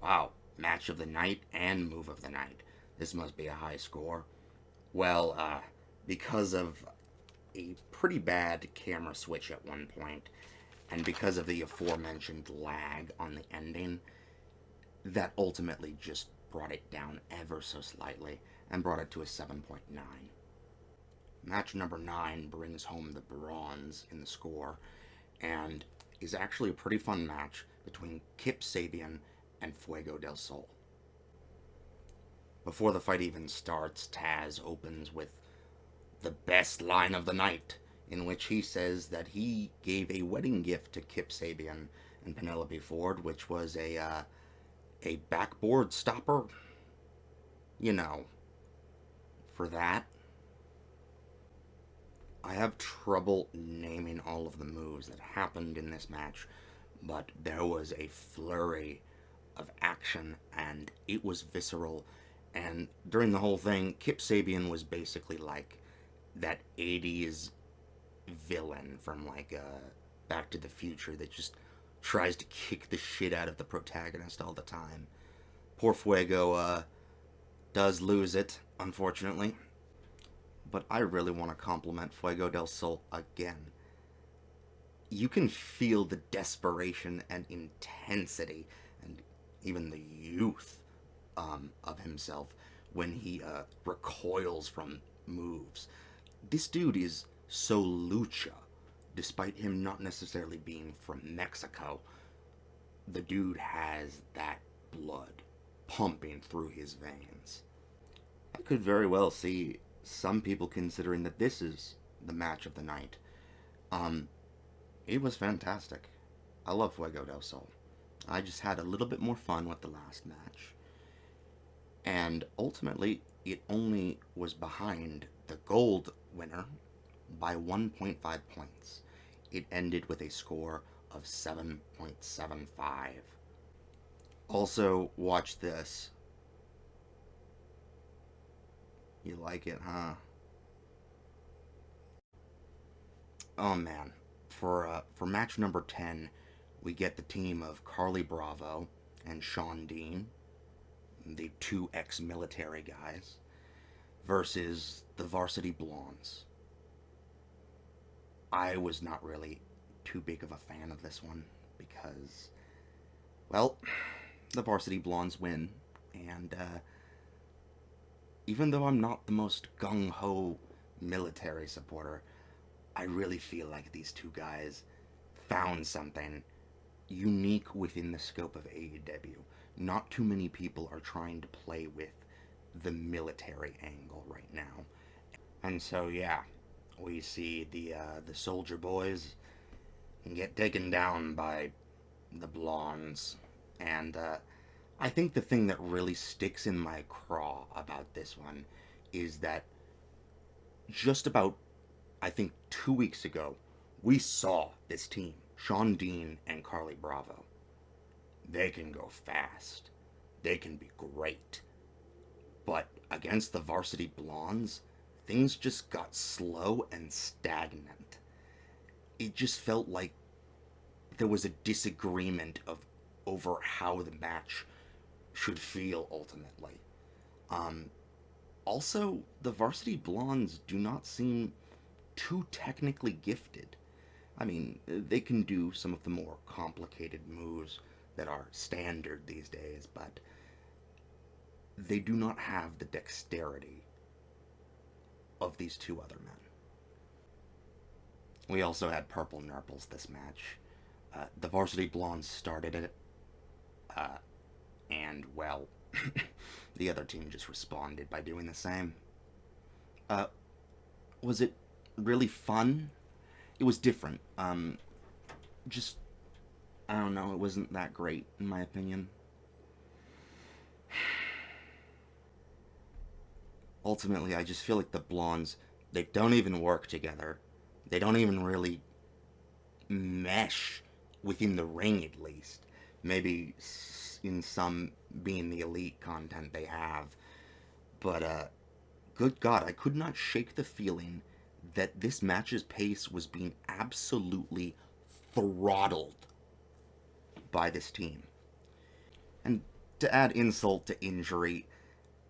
Wow, match of the night and move of the night. This must be a high score. Well, because of a pretty bad camera switch at one point, and because of the aforementioned lag on the ending, that ultimately just brought it down ever so slightly and brought it to a 7.9. Match number 9 brings home the bronze in the score and is actually a pretty fun match between Kip Sabian and Fuego del Sol. Before the fight even starts, Taz opens with the best line of the night, in which he says that he gave a wedding gift to Kip Sabian and Penelope Ford, which was a backboard stopper. You know, for that. I have trouble naming all of the moves that happened in this match, but there was a flurry of action and it was visceral. And during the whole thing, Kip Sabian was basically like that 80s villain from Back to the Future that just tries to kick the shit out of the protagonist all the time. Poor Fuego does lose it, unfortunately. But I really want to compliment Fuego del Sol again. You can feel the desperation and intensity and even the youth of himself when he recoils from moves. This dude is so lucha, despite him not necessarily being from Mexico. The dude has that blood pumping through his veins. I could very well see some people considering that this is the match of the night. Um, it was fantastic. I love Fuego del Sol. I just had a little bit more fun with the last match. And ultimately, it only was behind the gold winner by 1.5 points. It ended with a score of 7.75. Also, watch this. You like it, huh? Oh man. For match number 10, we get the team of Carly Bravo and Sean Dean, the two ex-military guys, versus the Varsity Blondes. I was not really too big of a fan of this one because, well, the Varsity Blondes win, and even though I'm not the most gung ho military supporter, I really feel like these two guys found something unique within the scope of AEW. Not too many people are trying to play with the military angle right now. And so, yeah, we see the soldier boys get taken down by the blondes. And I think the thing that really sticks in my craw about this one is that just about, I think, 2 weeks ago, we saw this team, Sean Dean and Carly Bravo. They can go fast. They can be great. But against the Varsity Blondes, things just got slow and stagnant. It just felt like there was a disagreement of over how the match should feel ultimately. Um, Also, the Varsity Blondes do not seem too technically gifted. I mean, they can do some of the more complicated moves that are standard these days, but they do not have the dexterity of these two other men. We also had Purple Nurples this match. The Varsity Blondes started it, uh, and, well, the other team just responded by doing the same. Uh, was it really fun? It was different. Just, I don't know, it wasn't that great, in my opinion. Ultimately, I just feel like the Blondes, they don't even work together. They don't even really mesh within the ring, at least. Maybe in some being the elite content they have. But, good God, I could not shake the feeling that this match's pace was being absolutely throttled by this team. And To add insult to injury,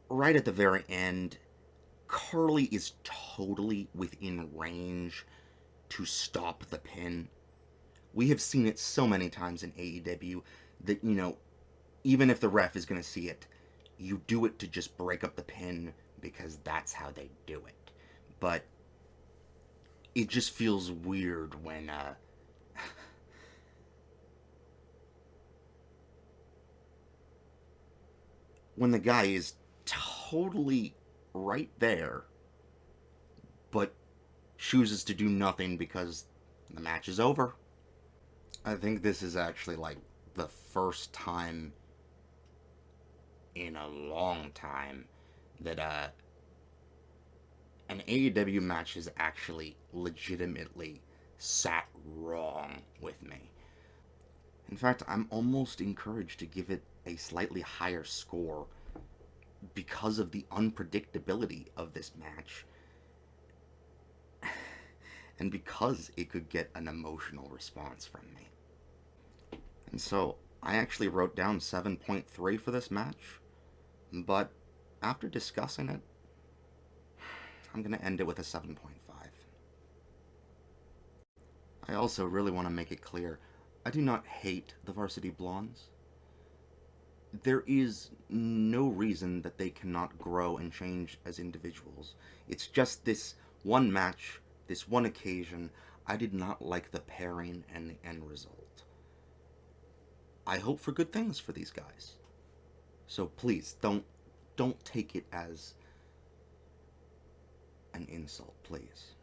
right at the very end, Carly is totally within range to stop the pin. We have seen it so many times in AEW that, even if the ref is going to see it, you do it to just break up the pin because that's how they do it. But it just feels weird when the guy is totally right there, but chooses to do nothing because the match is over. I think this is actually like the first time in a long time that an AEW match has actually legitimately sat wrong with me. In fact, I'm almost encouraged to give it a slightly higher score because of the unpredictability of this match and because it could get an emotional response from me. And so I actually wrote down 7.3 for this match, but after discussing it, I'm going to end it with a 7.5. I also really want to make it clear I do not hate the Varsity Blondes. There is no reason that they cannot grow and change as individuals. It's just this one match, this one occasion, I did not like the pairing and the end result. I hope for good things for these guys. So please don't take it as an insult, please.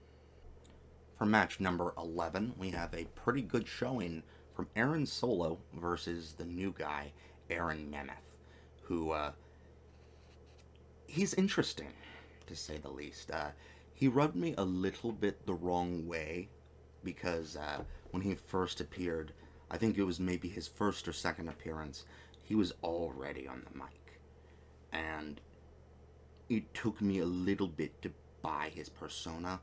For match number 11, we have a pretty good showing from Aaron Solo versus the new guy, Aaron Nemeth, who, he's interesting, to say the least. He rubbed me a little bit the wrong way because when he first appeared, I think it was maybe his first or second appearance, he was already on the mic. And it took me a little bit to buy his persona.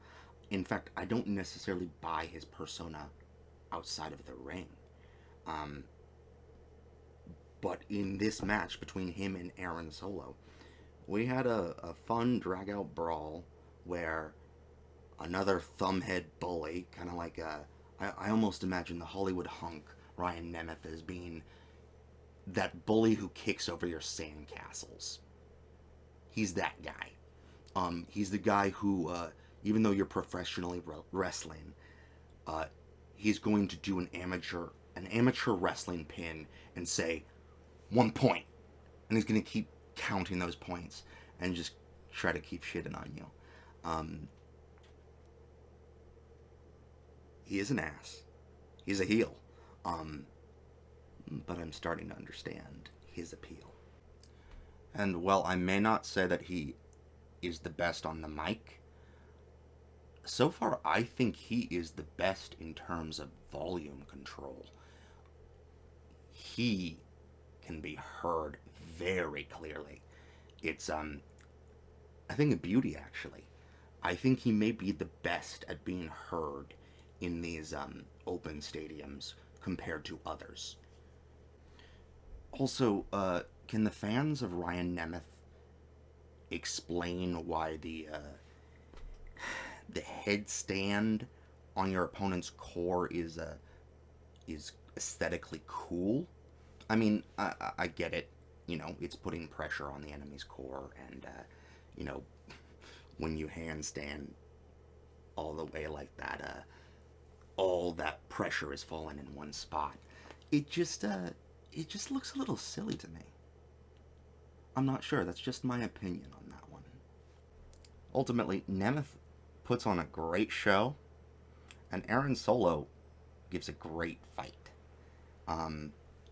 In fact, I don't necessarily buy his persona outside of the ring. But in this match between him and Aaron Solo, we had a fun drag-out brawl where another thumbhead bully, kind of like I almost imagine the Hollywood hunk Ryan Nemeth as being that bully who kicks over your sandcastles. He's that guy. He's the guy who, even though you're professionally wrestling, he's going to do an amateur wrestling pin and say 1 point, and he's going to keep counting those points and just try to keep shitting on you. He is an ass. He's a heel. But I'm starting to understand his appeal. And while I may not say that he is the best on the mic, so far I think he is the best in terms of volume control. He can be heard very clearly. It's I think a beauty, actually. I think he may be the best at being heard in these open stadiums compared to others. Also, can the fans of Ryan Nemeth explain why the headstand on your opponent's core is aesthetically cool? I mean, I get it. It's putting pressure on the enemy's core, and when you handstand all the way like that, all that pressure is falling in one spot. It just looks a little silly to me. I'm not sure. That's just my opinion on that one. Ultimately, Nemeth puts on a great show, and Aaron Solo gives a great fight.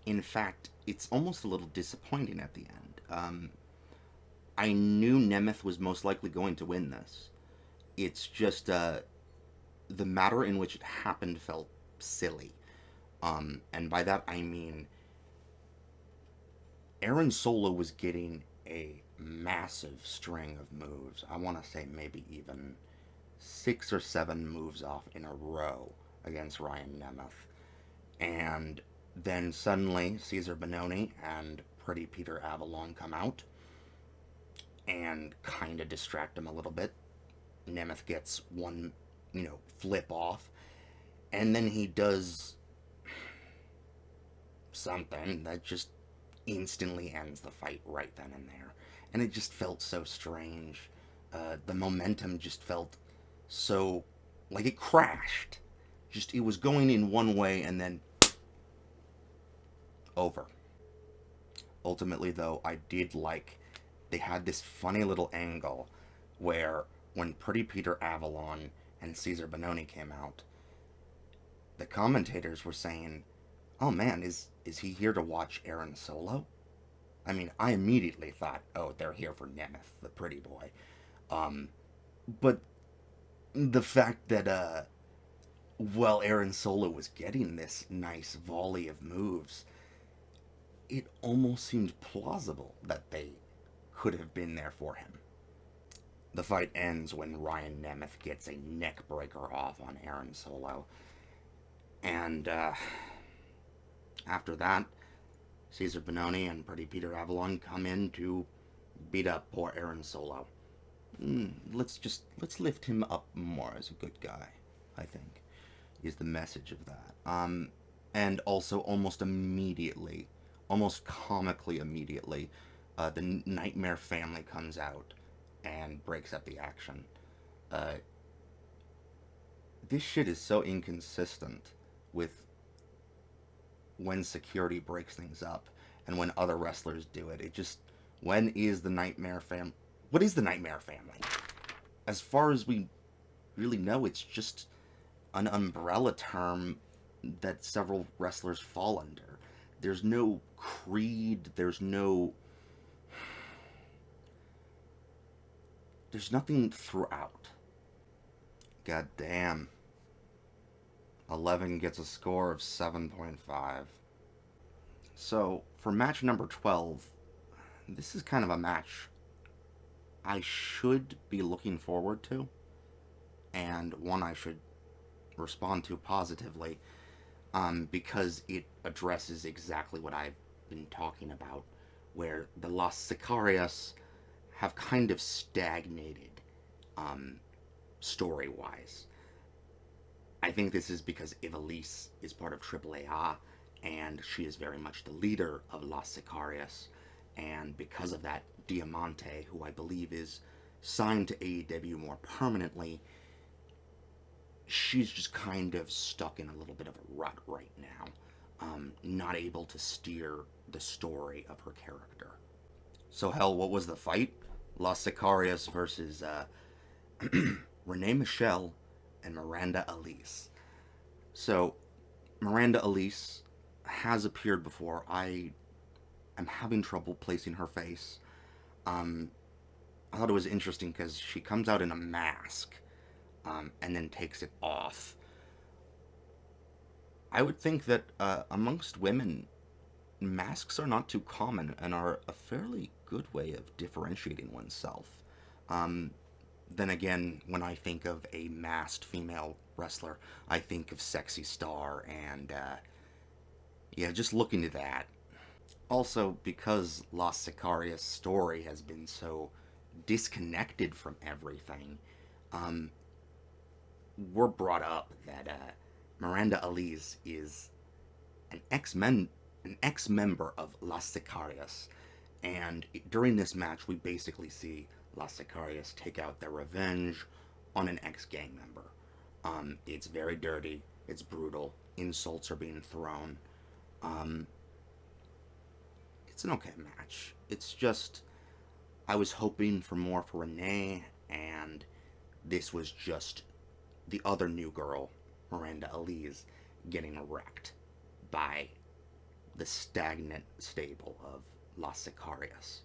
In fact, it's almost a little disappointing at the end. I knew Nemeth was most likely going to win this. It's just the matter in which it happened felt silly. And by that I mean Aaron Solo was getting a massive string of moves. I want to say maybe even 6 or 7 moves off in a row against Ryan Nemeth. And then suddenly Cesar Bononi and Pretty Peter Avalon come out and kind of distract him a little bit. Nemeth gets one, flip off, and then he does something that just instantly ends the fight right then and there. And it just felt so strange. The momentum just felt so like it crashed. Just it was going in one way and then over. Ultimately, though, I did like they had this funny little angle where when Pretty Peter Avalon and Caesar Bononi came out, the commentators were saying, "Oh man, is he here to watch Aaron Solo?" I mean, I immediately thought, "Oh, they're here for Nemeth, the pretty boy." But the fact that while Aaron Solo was getting this nice volley of moves, it almost seemed plausible that they could have been there for him. The fight ends when Ryan Nemeth gets a neck breaker off on Aaron Solo. And after that, Caesar Bononi and Pretty Peter Avalon come in to beat up poor Aaron Solo. Let's lift him up more as a good guy, I think, is the message of that. And also almost immediately, almost comically immediately, the Nightmare family comes out and breaks up the action. This shit is so inconsistent with when security breaks things up and when other wrestlers do it. When is the Nightmare fam? What is the Nightmare family? As far as we really know, it's just an umbrella term that several wrestlers fall under. There's no creed, there's nothing throughout. God damn. 11 gets a score of 7.5. So, for match number 12, this is kind of a match I should be looking forward to, and one I should respond to positively, because it addresses exactly what I've been talking about, where the Los Sicarios have kind of stagnated, story-wise. I think this is because Ivelisse is part of AAA, and she is very much the leader of Los Sicarios, and because of that, Diamante, who I believe is signed to AEW more permanently, she's just kind of stuck in a little bit of a rut right now, not able to steer the story of her character. So hell, what was the fight? Los Sicarios versus Renee Michelle and Miranda Elise. So, Miranda Elise has appeared before. I am having trouble placing her face. I thought it was interesting because she comes out in a mask, and then takes it off. I would think that amongst women, masks are not too common and are a fairly good way of differentiating oneself. Then again, when I think of a masked female wrestler, I think of Sexy Star, and just look into that. Also, because Los Sicarios' story has been so disconnected from everything, we're brought up that Miranda Elise is an ex-member of Los Sicarios, and during this match, we basically see Los Sicarios take out their revenge on an ex-gang member. It's very dirty, it's brutal, insults are being thrown. It's an okay match. It's just, I was hoping for more for Renee, and this was just the other new girl, Miranda Elise, getting wrecked by the stagnant stable of Los Sicarios.